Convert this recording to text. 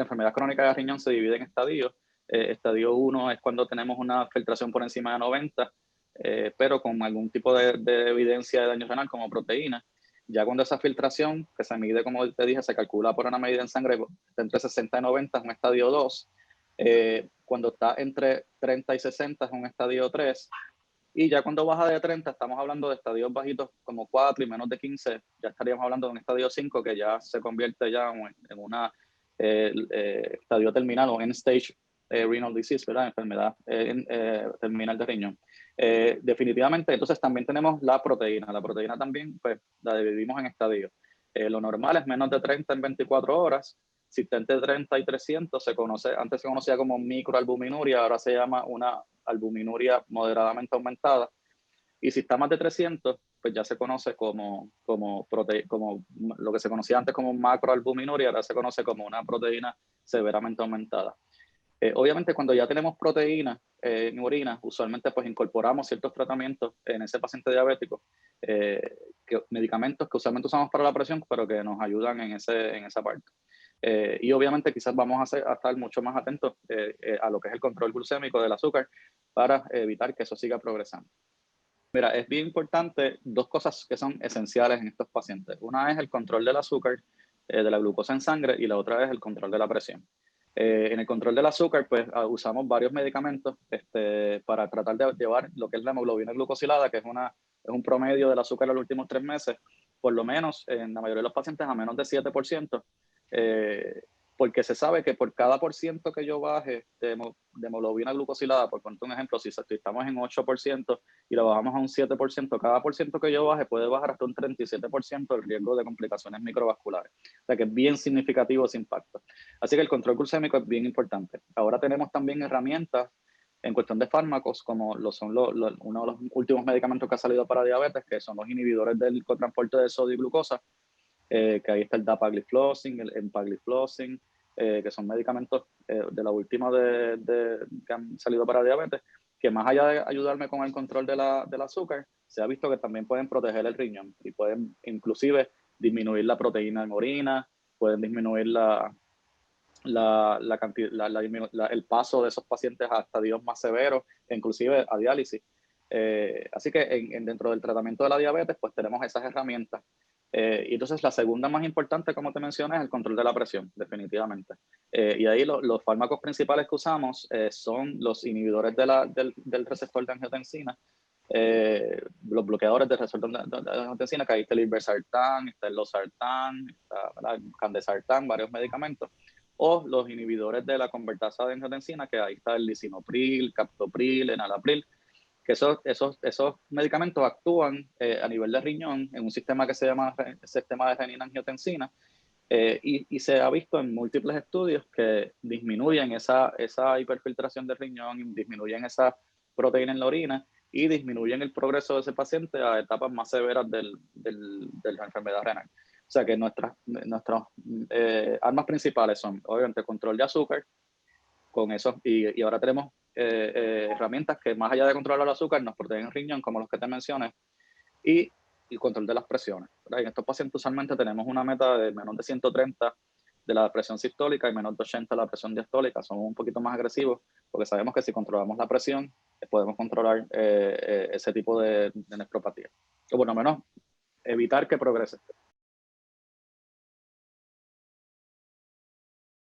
la enfermedad crónica de riñón se divide en estadios. Estadio 1 es cuando tenemos una filtración por encima de 90, pero con algún tipo de evidencia de daño renal como proteína. Ya cuando esa filtración, que se mide, como te dije, se calcula por una medida en sangre, está entre 60 y 90 es un estadio 2. Cuando está entre 30 y 60 es un estadio 3. Y ya cuando baja de 30, estamos hablando de estadios bajitos como 4 y menos de 15, ya estaríamos hablando de un estadio 5 que ya se convierte ya en una estadio terminal o end stage renal disease, ¿verdad? Enfermedad terminal de riñón. Definitivamente, entonces también tenemos la proteína. La proteína también, pues, la dividimos en estadios. Lo normal es menos de 30 en 24 horas. Si está entre 30 y 300, antes se conocía como microalbuminuria, ahora se llama una albuminuria moderadamente aumentada. Y si está más de 300, pues ya se conoce como lo que se conocía antes como macroalbuminuria, ahora se conoce como una proteína severamente aumentada. Obviamente, cuando ya tenemos proteína en orina, usualmente pues incorporamos ciertos tratamientos en ese paciente diabético, medicamentos que usualmente usamos para la presión, pero que nos ayudan en esa parte. Y obviamente quizás vamos a estar mucho más atentos a lo que es el control glucémico del azúcar para evitar que eso siga progresando. Mira, es bien importante dos cosas que son esenciales en estos pacientes. Una es el control del azúcar, de la glucosa en sangre, y la otra es el control de la presión. En el control del azúcar, pues usamos varios medicamentos para tratar de llevar lo que es la hemoglobina glucosilada, que es un promedio del azúcar en los últimos 3 meses, por lo menos en la mayoría de los pacientes a menos de 7%, porque se sabe que por cada por ciento que yo baje de hemoglobina glucosilada, por poner un ejemplo, si estamos en 8% y lo bajamos a un 7%, cada por ciento que yo baje puede bajar hasta un 37% el riesgo de complicaciones microvasculares. O sea que es bien significativo ese impacto. Así que el control glucémico es bien importante. Ahora tenemos también herramientas en cuestión de fármacos, como uno de los últimos medicamentos que ha salido para diabetes, que son los inhibidores del cotransporte de sodio y glucosa, que ahí está el dapagliflozin, el empagliflozin, que son medicamentos de la última que han salido para diabetes, que más allá de ayudarme con el control del azúcar, se ha visto que también pueden proteger el riñón y pueden inclusive disminuir la proteína en orina, pueden disminuir el paso de esos pacientes a estadios más severos, inclusive a diálisis. Así que dentro del tratamiento de la diabetes, pues tenemos esas herramientas. Y entonces la segunda más importante, como te mencioné, es el control de la presión, definitivamente. Y ahí los fármacos principales que usamos son los inhibidores del receptor de angiotensina, los bloqueadores del receptor de angiotensina, que ahí está el irbesartán, está el losartán, está el candesartán, varios medicamentos, o los inhibidores de la convertasa de angiotensina, que ahí está el lisinopril, captopril, enalapril, que esos medicamentos actúan a nivel de riñón en un sistema que se llama sistema de renina-angiotensina, y se ha visto en múltiples estudios que disminuyen esa hiperfiltración del riñón, disminuyen esa proteína en la orina y disminuyen el progreso de ese paciente a etapas más severas de la enfermedad renal. O sea que nuestras armas principales son, obviamente, control de azúcar, con eso, y ahora tenemos herramientas que más allá de controlar el azúcar nos protegen el riñón, como los que te mencioné, y el control de las presiones, ¿verdad? En estos pacientes usualmente tenemos una meta de menos de 130 de la presión sistólica y menos de 80 de la presión diastólica. Somos un poquito más agresivos porque sabemos que si controlamos la presión podemos controlar ese tipo de nefropatía, o por lo menos evitar que progrese.